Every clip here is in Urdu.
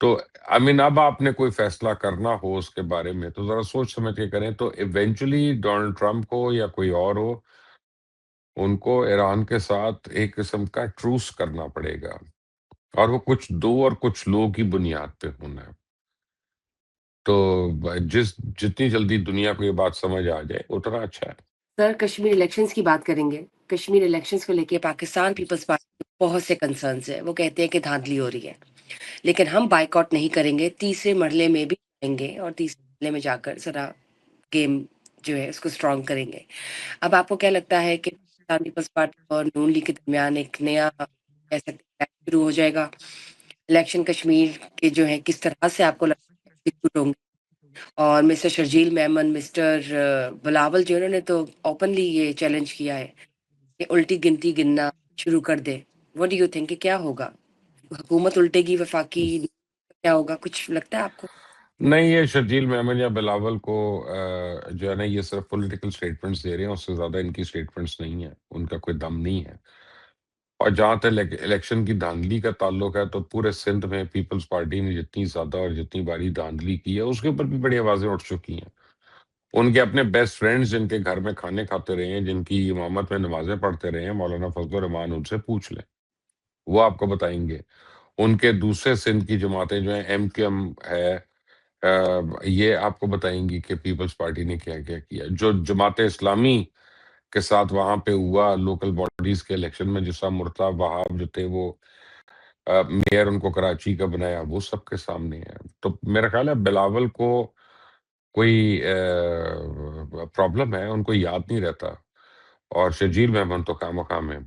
تو اب آپ نے کوئی فیصلہ کرنا ہو اس کے بارے میں تو ذرا سوچ سمجھ کے کریں. تو ایونچولی ڈونلڈ ٹرمپ ہو یا کوئی اور ہو، ان کو ایران کے ساتھ ایک قسم کا ٹروس کرنا پڑے گا، اور وہ کچھ دو اور کچھ لوگ کی بنیاد پہ ہونا ہے. تو جتنی جلدی دنیا کو یہ بات سمجھ آ جائے اتنا اچھا ہے. سر کشمیر الیکشنز کی بات کریں گے. کشمیر الیکشنز کو لے کے پاکستان پیپلز پارٹی کو بہت سے کنسرنز ہیں. وہ کہتے ہیں کہ دھاندلی ہو رہی ہے، لیکن ہم بائیکاٹ نہیں کریں گے. تیسرے مرحلے میں بھی جائیں گے اور تیسرے مرحلے میں جا کر ذرا گیم جو ہے اس کو اسٹرانگ کریں گے. اب آپ کو کیا لگتا ہے کہ پاکستان پیپلز پارٹی اور نون لیگ کے درمیان ایک نیا کہہ سکتے ہیں شروع ہو جائے گا؟ الیکشن کشمیر کے جو ہے کس طرح سے آپ کو لگتا ہے execute ہوں گے؟ اور مسٹر شرجیل میمن، مسٹر بلاول جو انہوں نے تو اوپنلی یہ چیلنج کیا ہے کہ الٹی گنتی گننا شروع کر دے. وٹ ڈو یو تھنک کہ کیا ہوگا؟ حکومت الٹے گی، وفاقی کیا ہوگا؟ کچھ لگتا ہے آپ کو؟ نہیں، یہ شرجیل میمن یا بلاول کو جو ہے نا، یہ صرف پولیٹیکل سٹیٹمنٹس دے رہے ہیں، اس سے زیادہ ان کی سٹیٹمنٹس نہیں ہیں، ان کا کوئی دم نہیں ہے. اور جہاں تک الیکشن کی دھاندلی کا تعلق ہے تو پورے سندھ میں پیپلز پارٹی نے جتنی زیادہ اور جتنی باری دھاندلی کی ہے اس کے اوپر بھی بڑی آوازیں اٹھ چکی ہیں. ان کے اپنے بیسٹ فرینڈز جن کے گھر میں کھانے کھاتے رہے ہیں، جن کی امامت میں نمازیں پڑھتے رہے ہیں، مولانا فضل الرحمان، ان سے پوچھ لیں، وہ آپ کو بتائیں گے. ان کے دوسرے سندھ کی جماعتیں جو ہیں، ایم کیو ایم ہے، یہ آپ کو بتائیں گی کہ پیپلز پارٹی نے کیا کیا کیا. جو جماعت اسلامی کے ساتھ وہاں پہ ہوا لوکل باڈیز کے الیکشن میں، جس طرح مرتضی وہاب جو تھے وہ میئر ان کو کراچی کا بنایا، وہ سب کے سامنے ہے. تو میرا خیال ہے بلاول کو کوئی پرابلم ہے، ان کو یاد نہیں رہتا. اور شجیل محمد تو خام خواہ میں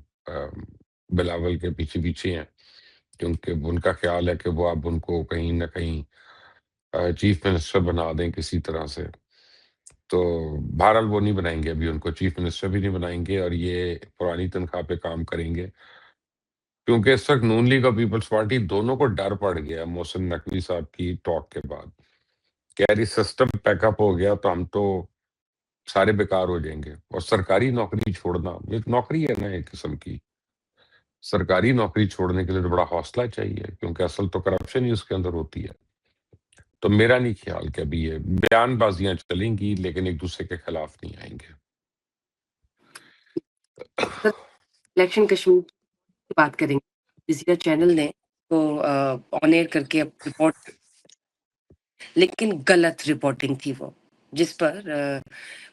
بلاول کے پیچھے پیچھے ہیں، کیونکہ ان کا خیال ہے کہ وہ اب ان کو کہیں نہ کہیں چیف منسٹر بنا دیں کسی طرح سے. تو بہرحال وہ نہیں بنائیں گے، ابھی ان کو چیف منسٹر بھی نہیں بنائیں گے، اور یہ پرانی تنخواہ پہ کام کریں گے. کیونکہ اس وقت نون لیگ اور پیپلز پارٹی دونوں کو ڈر پڑ گیا محسن نقوی صاحب کی ٹاک کے بعد. کہہ رہی سسٹم پیک اپ ہو گیا تو ہم تو سارے بیکار ہو جائیں گے. اور سرکاری نوکری چھوڑنا ایک نوکری ہے نا، ایک قسم کی. سرکاری نوکری چھوڑنے کے لیے تو بڑا حوصلہ چاہیے، کیونکہ اصل تو کرپشن ہی اس کے اندر ہوتی ہے. تو میرا نہیں خیال کہ ابھی یہ بیان بازیاں چلیں گی، لیکن ایک دوسرے کے خلاف نہیں آئیں گے. الیکشن کشمیر کی بات کریں گے. جزیرہ چینل نے کو آن ایئر کر کے رپورٹ، لیکن غلط رپورٹنگ تھی وہ، جس پر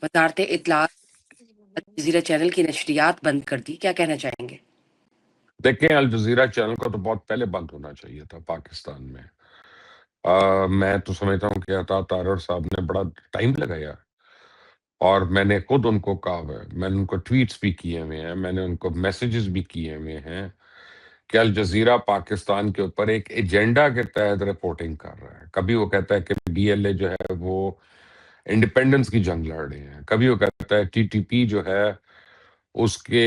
وزارت اطلاعات جزیرہ چینل کی نشریات بند کر دی. کیا کہنا چاہیں گے؟ دیکھیں، الجزیرہ چینل کا تو بہت پہلے بند ہونا چاہیے تھا پاکستان میں. میں تو سمجھتا ہوں کہ عطا تارڑ صاحب نے بڑا ٹائم لگایا، اور میں نے خود ان کو کہا ہے، میں نے ان کو ٹویٹس بھی کیے ہوئے ہیں، میں نے ان کو میسیجز بھی کیے ہوئے ہیں کہ الجزیرہ پاکستان کے اوپر ایک ایجنڈا کے تحت رپورٹنگ کر رہا ہے. کبھی وہ کہتا ہے کہ بی ایل اے جو ہے وہ انڈیپینڈنس کی جنگ لڑ رہے ہیں، کبھی وہ کہتا ہے ٹی ٹی پی جو ہے اس کے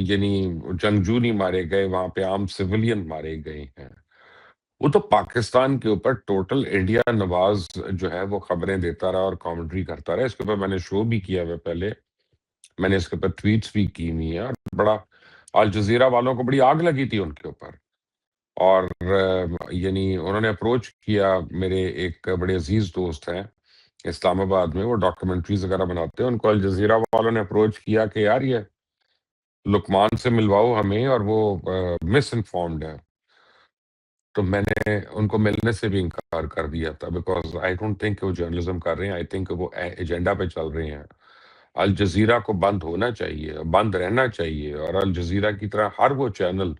یعنی جنگجو نہیں مارے گئے، وہاں پہ عام سویلین مارے گئے ہیں. وہ تو پاکستان کے اوپر ٹوٹل انڈیا نواز جو ہے وہ خبریں دیتا رہا اور کامنٹری کرتا رہا. اس کے اوپر میں نے شو بھی کیا ہوا پہلے، میں نے اس کے اوپر ٹویٹس بھی کی ہوئی ہیں، اور بڑا الجزیرہ والوں کو بڑی آگ لگی تھی ان کے اوپر. اور یعنی انہوں نے اپروچ کیا، میرے ایک بڑے عزیز دوست ہیں اسلام آباد میں، وہ ڈاکومنٹریز وغیرہ بناتے ہیں، ان کو الجزیرہ والوں نے اپروچ کیا کہ یار یہ لقمان سے ملواؤ ہمیں، اور وہ مس انفارمڈ ہے. تو میں نے ان کو ملنے سے بھی انکار کر دیا تھا، بیکاز آئی ڈونٹ تھنک کہ وہ جرنلزم کر رہے ہیں، آئی تھنک وہ ایجنڈا پہ چل رہے ہیں. الجزیرہ کو بند ہونا چاہیے، بند رہنا چاہیے، اور الجزیرہ کی طرح ہر وہ چینل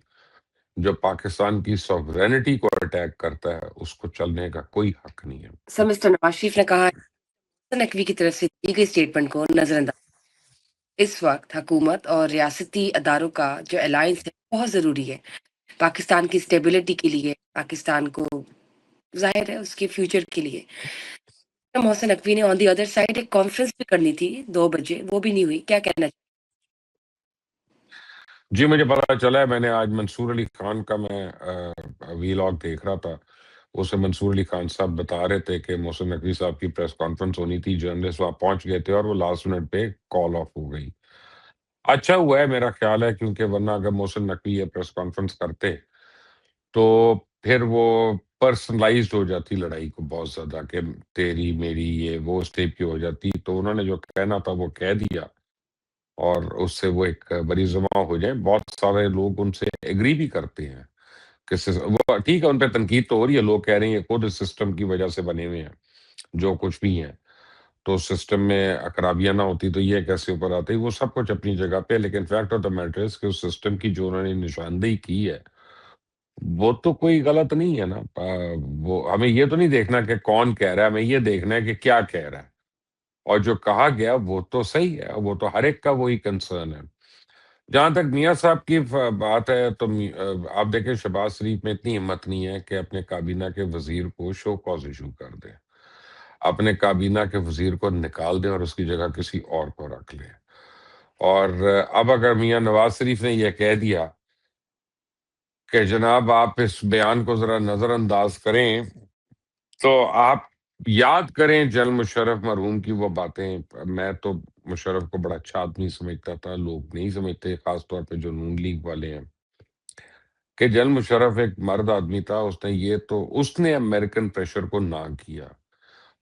جو پاکستان کی سوورینٹی کو اٹیک کرتا ہے اس کو چلنے کا کوئی حق نہیں ہے. سر مسٹر نواز شریف نے کہا ہے نقوی کی طرف سے دی گئی اسٹیٹمنٹ کو نظر انداز. اس وقت حکومت اور ریاستی اداروں کا جو الائنس ہے بہت ضروری ہے پاکستان کی اسٹیبلٹی کے لیے، پاکستان کو ظاہر ہے اس کے فیوچر کے لیے. محسن نقوی نے آن دی ادر سائڈ ایک کانفرنس بھی کرنی تھی 2 بجے، وہ بھی نہیں ہوئی. کیا کہنا چاہیے؟ جی مجھے پتا چلا ہے، میں نے آج منصور علی خان کا میں ویلاگ دیکھ رہا تھا، اسے منصور علی خان صاحب بتا رہے تھے کہ محسن نقوی صاحب کی پریس کانفرنس ہونی تھی، جرنلسٹ وہاں پہنچ گئے تھے اور وہ لاسٹ منٹ پہ کال آف ہو گئی. اچھا ہوا ہے میرا خیال ہے، کیونکہ ورنہ اگر محسن نقوی یہ پریس کانفرنس کرتے تو پھر وہ پرسنلائزڈ ہو جاتی لڑائی کو بہت زیادہ کہ تیری میری یہ وہ اس ٹائپ کی ہو جاتی، تو انہوں نے جو کہنا تھا وہ کہہ دیا اور اس سے وہ ایک بری زباں ہو جائے. بہت سارے لوگ ان سے ایگری بھی کرتے ہیں کہ وہ ٹھیک ہے، ان پہ تنقید تو ہو رہی ہے، لوگ کہہ رہے ہیں یہ خود اس سسٹم کی وجہ سے بنے ہوئے ہیں جو کچھ بھی ہیں، تو سسٹم میں اقرابیاں نہ ہوتی تو یہ کیسے اوپر آتی. وہ سب کچھ اپنی جگہ پہ، لیکن فیکٹ آف دا میٹر اس کہ اس سسٹم کی جو انہوں نے نشاندہی کی ہے وہ تو کوئی غلط نہیں ہے نا. وہ ہمیں یہ تو نہیں دیکھنا کہ کون کہہ رہا ہے، ہمیں یہ دیکھنا ہے کہ کیا کہہ رہا ہے، اور جو کہا گیا وہ تو صحیح ہے، وہ تو ہر ایک کا وہی کنسرن ہے. جہاں تک میاں صاحب کی بات ہے تو آپ دیکھیں شہباز شریف میں اتنی ہمت نہیں ہے کہ اپنے کابینہ کے وزیر کو شو کاز ایشو کر دے، اپنے کابینہ کے وزیر کو نکال دیں اور اس کی جگہ کسی اور کو رکھ لیں. اور اب اگر میاں نواز شریف نے یہ کہہ دیا کہ جناب آپ اس بیان کو ذرا نظر انداز کریں، تو آپ یاد کریں جنرل مشرف مرحوم کی وہ باتیں. میں تو مشرف کو بڑا اچھا آدمی سمجھتا تھا، لوگ نہیں سمجھتے، خاص طور پہ جو نون لیگ والے ہیں، کہ جنرل مشرف ایک مرد آدمی تھا. اس نے امریکن پریشر کو نہ کیا.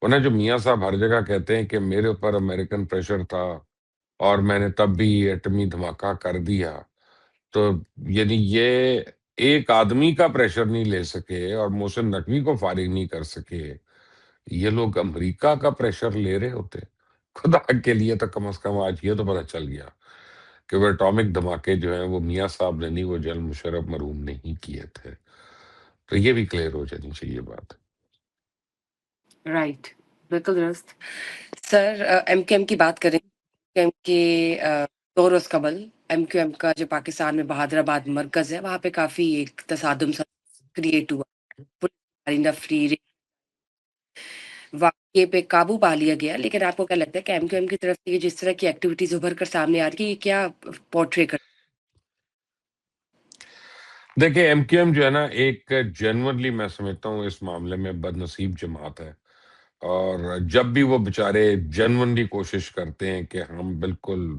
انہیں جو میاں صاحب ہر جگہ کہتے ہیں کہ میرے اوپر امریکن پریشر تھا اور میں نے تب بھی ایٹمی دھماکہ کر دیا، تو یعنی یہ ایک آدمی کا پریشر نہیں لے سکے اور محسن نقوی کو فارغ نہیں کر سکے، یہ لوگ امریکہ کا پریشر لے رہے ہوتے. خدا کے لیے تو کم از کم آج یہ تو پتہ چل گیا کہ وہ اٹامک دھماکے جو ہیں وہ میاں صاحب نے نہیں، وہ جنرل مشرف مرحوم نے ہی کیے تھے. تو یہ بھی کلیئر ہو جانی چاہیے بات. رائٹ، بالکل درست. سر ایم کیو ایم کی بات کریں، ایم کے 2 روز قبل ایم کیو ایم کا جو پاکستان میں بہادر آباد مرکز ہے وہاں پہ کافی ایک تصادم سا کریٹ ہوا. پولیس نفری واقعے پہ قابو پا لیا گیا، لیکن آپ کو کیا لگتا ہے کہ ایم کیو ایم کی طرف سے یہ جس طرح کی ایکٹیویٹیز ابھر کر سامنے آ رہی ہے یہ کیا پورٹری کر؟ دیکھیں ایم کیو ایم جو ہے نا ایک جنورلی میں سمجھتا ہوں اس معاملے میں بد نصیب جماعت ہے. اور جب بھی وہ بےچارے جنورلی کوشش کرتے ہیں کہ ہم بالکل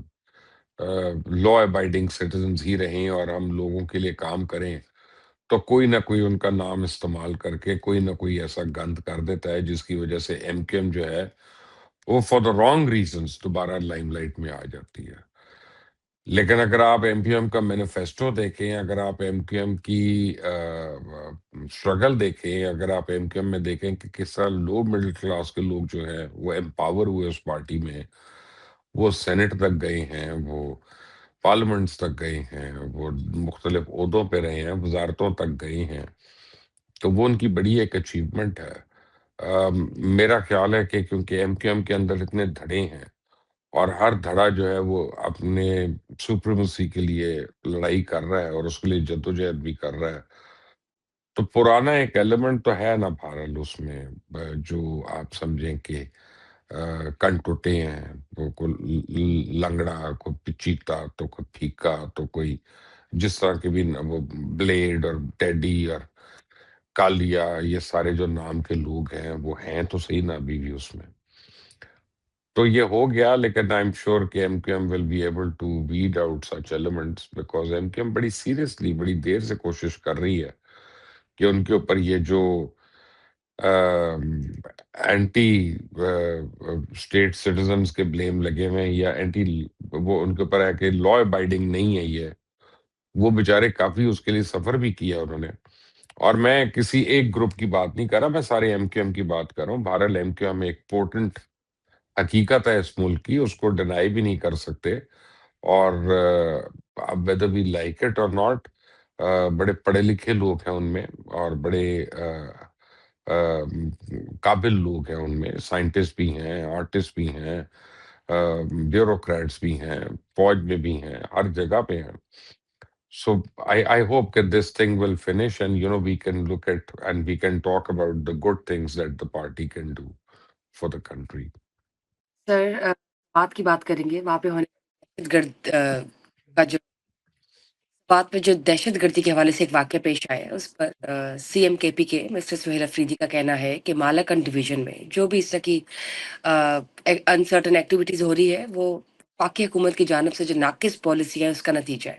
لا ابائڈنگ سٹیزنز ہی رہیں اور ہم لوگوں کے لیے کام کریں، تو کوئی نہ کوئی ان کا نام استعمال کر کے کوئی نہ کوئی ایسا گند کر دیتا ہے جس کی وجہ سے ایم کیو ایم جو ہے وہ فار دا رانگ ریزنز دوبارہ لائم لائٹ میں آ جاتی ہے. لیکن اگر آپ ایم کیو ایم کا مینیفیسٹو دیکھیں، اگر آپ ایم کیو ایم کی اسٹرگل دیکھیں، اگر آپ ایم کیو ایم میں دیکھیں کہ کس طرح لو مڈل کلاس کے لوگ جو ہیں وہ امپاور ہوئے اس پارٹی میں، وہ سینٹ تک گئے ہیں، وہ پارلیمنٹس تک گئے ہیں، وہ مختلف عہدوں پہ رہے ہیں، وزارتوں تک گئے ہیں، تو وہ ان کی بڑی ایک اچیومنٹ ہے. میرا خیال ہے کہ کیونکہ ایم کیو ایم کے اندر اتنے دھڑے ہیں اور ہر دھڑا جو ہے وہ اپنے سپریمیسی کے لیے لڑائی کر رہا ہے اور اس کے لیے جدوجہد بھی کر رہا ہے، تو پرانا ایک ایلیمنٹ تو ہے نا بہرحال اس میں، جو آپ سمجھیں کہ کن ٹوٹے ہیں، وہ کوئی لنگڑا، کوئی چیتا، تو کوئی پھیکا، تو کوئی جس طرح کے بھی وہ بلیڈ اور ٹیڈی اور کالیا، یہ سارے جو نام کے لوگ ہیں وہ ہیں تو صحیح نا ابھی بھی اس میں. تو یہ ہو گیا، لیکن آئی ایم شیور کہ M Q M will be able to weed out such elements, because M Q M بڑی سیریسلی بڑی دیر سے کوشش کر رہی ہے کہ ان کے اوپر یہ جو اینٹی اسٹیٹ سٹیزنز کے بلیم لگے ہوئے ہیں یا اینٹی، وہ ان کے اوپر ہے کہ لا ابائڈنگ نہیں ہے یہ، وہ بےچارے کافی اس کے لیے سفر بھی کیا انہوں نے. اور میں کسی ایک گروپ کی بات نہیں کر رہا، میں سارے ایم کیو ایم کی بات کر رہا ہوں. بہرحال ایم کیو ایم ایک پورٹنٹ حقیقت ہے اس ملک کی، اس کو ڈینائی بھی نہیں کر سکتے. اور اب whether we like it or not، بڑے پڑھے لکھے لوگ ہیں ان میں اور بڑے قابل لوگ ہیں ان میں، سائنٹسٹ بھی ہیں، آرٹسٹ بھی ہیں، بیوروکریٹس بھی ہیں، فوج میں بھی ہیں، ہر جگہ پہ ہیں. So I hope that this thing will finish and we can look at and we can talk about the good things that the party can do for the country. سر بات کی بات کریں گے وہاں پہ ہونے دہشت گرد کا جو بات میں جو دہشت گردی کے حوالے سے ایک واقعہ پیش آیا ہے، اس پر سی ایم کے پی کے مسٹر سہیل افریدی کا کہنا ہے کہ مالاکنڈ ڈویژن میں جو بھی اس طرح کی انسرٹن ایکٹیویٹیز ہو رہی ہے وہ پاکی حکومت کی جانب سے جو ناقص پالیسی ہے اس کا نتیجہ ہے.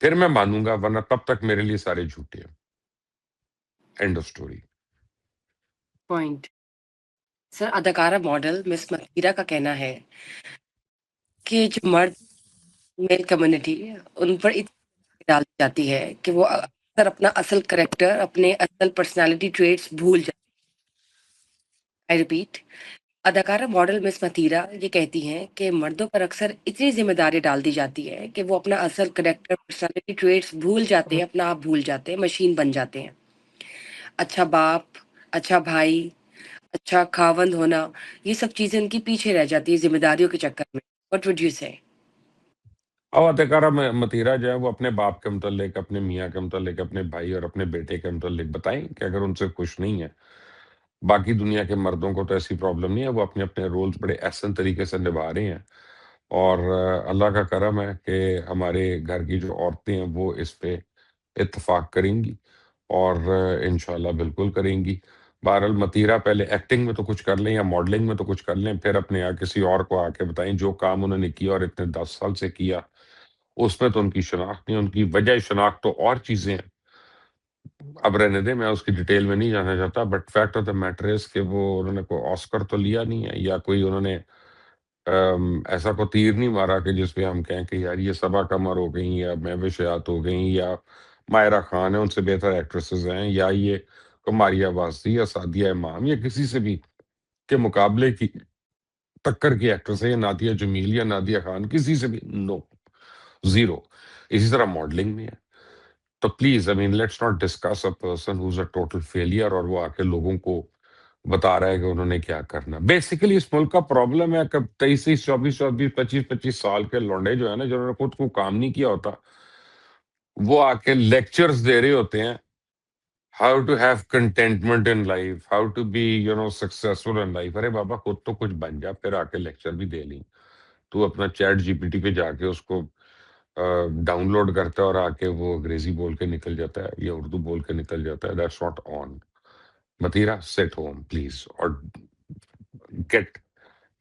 پھر میں مانوں گا، ورنہ تب تک میرے لیے سارے جھوٹے ہیں. And of story. پوائنٹ. سر اداکارہ ماڈل مس متیرا کا کہنا ہے کہ جو مرد میل کمیونٹی ان پر اتنی ڈال دی جاتی ہے کہ وہ اکثر اپنا اصل کریکٹر، اپنے اصل پرسنالٹی ٹریٹس بھول جاتے ہیں. آئی ریپیٹ، اداکارہ ماڈل مس متیرا یہ کہتی ہیں کہ مردوں پر اکثر اتنی ذمہ داری ڈال دی جاتی ہے کہ وہ اپنا اصل کریکٹر، پرسنالٹی ٹریٹس بھول جاتے ہیں، اپنا آپ بھول جاتے ہیں، مشین بن جاتے ہیں. اچھا باپ، اچھا بھائی، اچھا خاوند ہونا، یہ سب چیزیں ان کی پیچھے رہ جاتی ہے ذمہ داریوں کے چکر میں. واٹ وڈ یو سے؟ اب اداکارہ متیرا جو ہے وہ اپنے باپ کے متعلق، اپنے میاں کے متعلق، اپنے بھائی اور اپنے بیٹے کے متعلق بتائیں کہ اگر ان سے خوش نہیں ہے. باقی دنیا کے مردوں کو تو ایسی پرابلم نہیں ہے، وہ اپنے اپنے رولز بڑے احسن طریقے سے نبھا رہے ہیں. اور اللہ کا کرم ہے کہ ہمارے گھر کی جو عورتیں ہیں وہ اس پہ اتفاق کریں گی، اور انشاءاللہ بالکل کریں گی. بہرحال متیرا پہلے ایکٹنگ میں تو کچھ کر لیں یا ماڈلنگ میں تو کچھ کر لیں، پھر اپنے یہاں کسی اور کو آ کے بتائیں جو کام انہوں نے کیا اور اتنے 10 سال سے کیا اس میں تو ان کی شناخت نہیں، ان کی وجہ شناخت تو اور چیزیں ہیں. اب رہنے دیں، میں اس کی ڈیٹیل میں نہیں جانا چاہتا، but fact of the matter is کہ وہ انہوں نے کوئی آسکر تو لیا نہیں ہے، یا کوئی انہوں نے ایسا کو تیر نہیں مارا کہ جس پہ ہم کہیں کہ یار یہ صبا قمر ہو گئیں یا مہوش حیات ہو گئیں یا مائرہ خان ہے، ان سے بہتر ایکٹریسز ہیں، یا یہ کماریہ واسطی یا سعدیہ امام یا کسی سے بھی کے مقابلے کی ٹکر کی ایکٹریس ہے، یا نادیہ جمیل یا نادیہ خان، کسی سے بھی نو، زیرو. اسی طرح ماڈلنگ میں ہے. تو please let's not discuss a person who's a total failure اور وہ آ کے لوگوں کو بتا رہا ہے کہ انہوں نے کیا کرنا. بیسیکلی اس ملک کا پرابلم ہے کہ 23 24 24 25 25 سال کے لونڈے جو ہے نا، جنہوں نے خود کو کام نہیں کیا ہوتا، وہ آ کے لیکچرز دے رہے ہوتے ہیں how to have contentment in life, how to be successful in life. ارے بابا خود تو کچھ بن جا، پھر آ کے لیکچر بھی دے لیں. تو اپنا چیٹ جی پی ٹی پہ جا کے اس کو ڈاؤن لوڈ کرتا ہے اور آ کے وہ انگریزی بول کے نکل جاتا ہے یا اردو بول کے نکل جاتا ہے. That's not on. متیرا سیٹ ہوم پلیز، اور get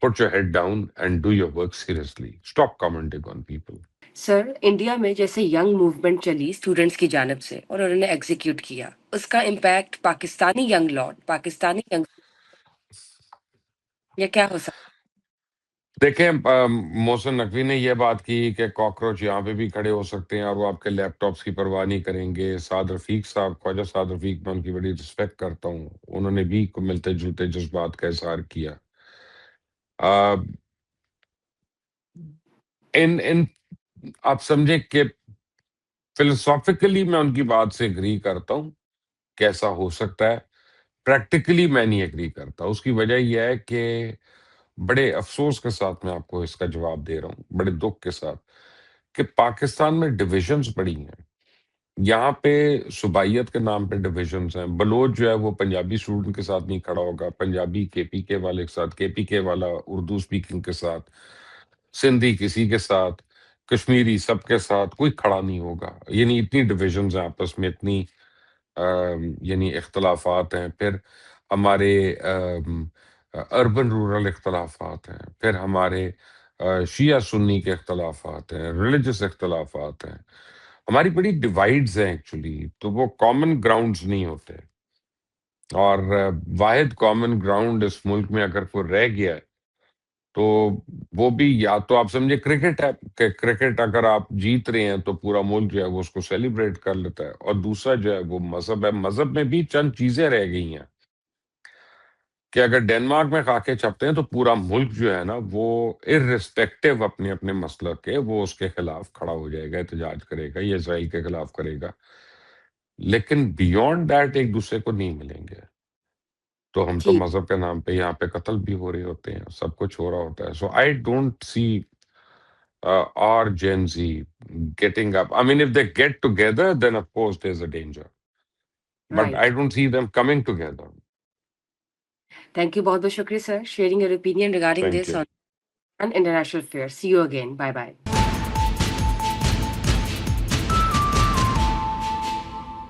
put your head down and do your work seriously. Stop commenting on people. Sir India میں جیسے ینگ موومنٹ چلی اسٹوڈنٹس کی جانب سے اور انہوں نے ایگزیکیوٹ کیا، اس کا امپیکٹ پاکستانی ینگ لاٹ، پاکستانی ینگ یا کیا ہو سکتا؟ دیکھیں محسن نقوی نے یہ بات کی کہ کاکروچ یہاں پہ بھی کھڑے ہو سکتے ہیں اور وہ آپ کے لیپ ٹاپس کی پرواہ نہیں کریں گے. سعد رفیق صاحب، خواجہ سعد رفیق، میں ان کی بڑی رسپیکٹ کرتا ہوں، انہوں نے بھی ملتے جلتے جذبات کا اظہار کیا. ان آپ سمجھے کہ فلسافیکلی میں ان کی بات سے اگری کرتا ہوں کہ ایسا ہو سکتا ہے. پریکٹیکلی میں نہیں اگری کرتا. اس کی وجہ یہ ہے کہ بڑے افسوس کے ساتھ میں آپ کو اس کا جواب دے رہا ہوں، بڑے دکھ کے ساتھ، کہ پاکستان میں ڈویژنز بڑی ہیں. یہاں پہ صوبائیت کے نام پہ ڈویژنز ہیں. بلوچ جو ہے وہ پنجابی اسٹوڈنٹ کے ساتھ نہیں کھڑا ہوگا، پنجابی کے پی کے والے کے ساتھ، کے پی کے والا اردو سپیکنگ کے ساتھ، سندھی کسی کے ساتھ، کشمیری سب کے ساتھ کوئی کھڑا نہیں ہوگا. یعنی اتنی ڈویژنز ہیں آپس میں، اتنی یعنی اختلافات ہیں. پھر ہمارے اربن رورل اختلافات ہیں، پھر ہمارے شیعہ سنی کے اختلافات ہیں، ریلیجس اختلافات ہیں. ہماری بڑی ڈیوائیڈز ہیں ایکچولی، تو وہ کامن گراؤنڈز نہیں ہوتے. اور واحد کامن گراؤنڈ اس ملک میں اگر کوئی رہ گیا ہے تو وہ بھی یا تو آپ سمجھے کرکٹ ہے، کہ کرکٹ اگر آپ جیت رہے ہیں تو پورا ملک جو ہے وہ اس کو سیلیبریٹ کر لیتا ہے. اور دوسرا جو ہے وہ مذہب ہے. مذہب میں بھی چند چیزیں رہ گئی ہیں کہ اگر ڈینمارک میں خاکے چھپتے ہیں تو پورا ملک جو ہے نا وہ ارریسپیکٹو اپنے اپنے مسلک کے وہ اس کے خلاف کھڑا ہو جائے گا، احتجاج کرے گا یا اسرائیل کے خلاف کرے گا. لیکن بیونڈ دیٹ ایک دوسرے کو نہیں ملیں گے. تو ہم تو جی مذہب کے نام پہ یہاں پہ قتل بھی ہو رہے ہوتے ہیں، سب کچھ ہو رہا ہوتا ہے. So I don't see our Gen Z getting up. I mean, if they get together, then of course there's a danger. But I right. don't see them coming together. Thank you, بہت بہت شکریہ sir sharing your opinion regarding Thank this you. On international affair. See you again. Bye bye.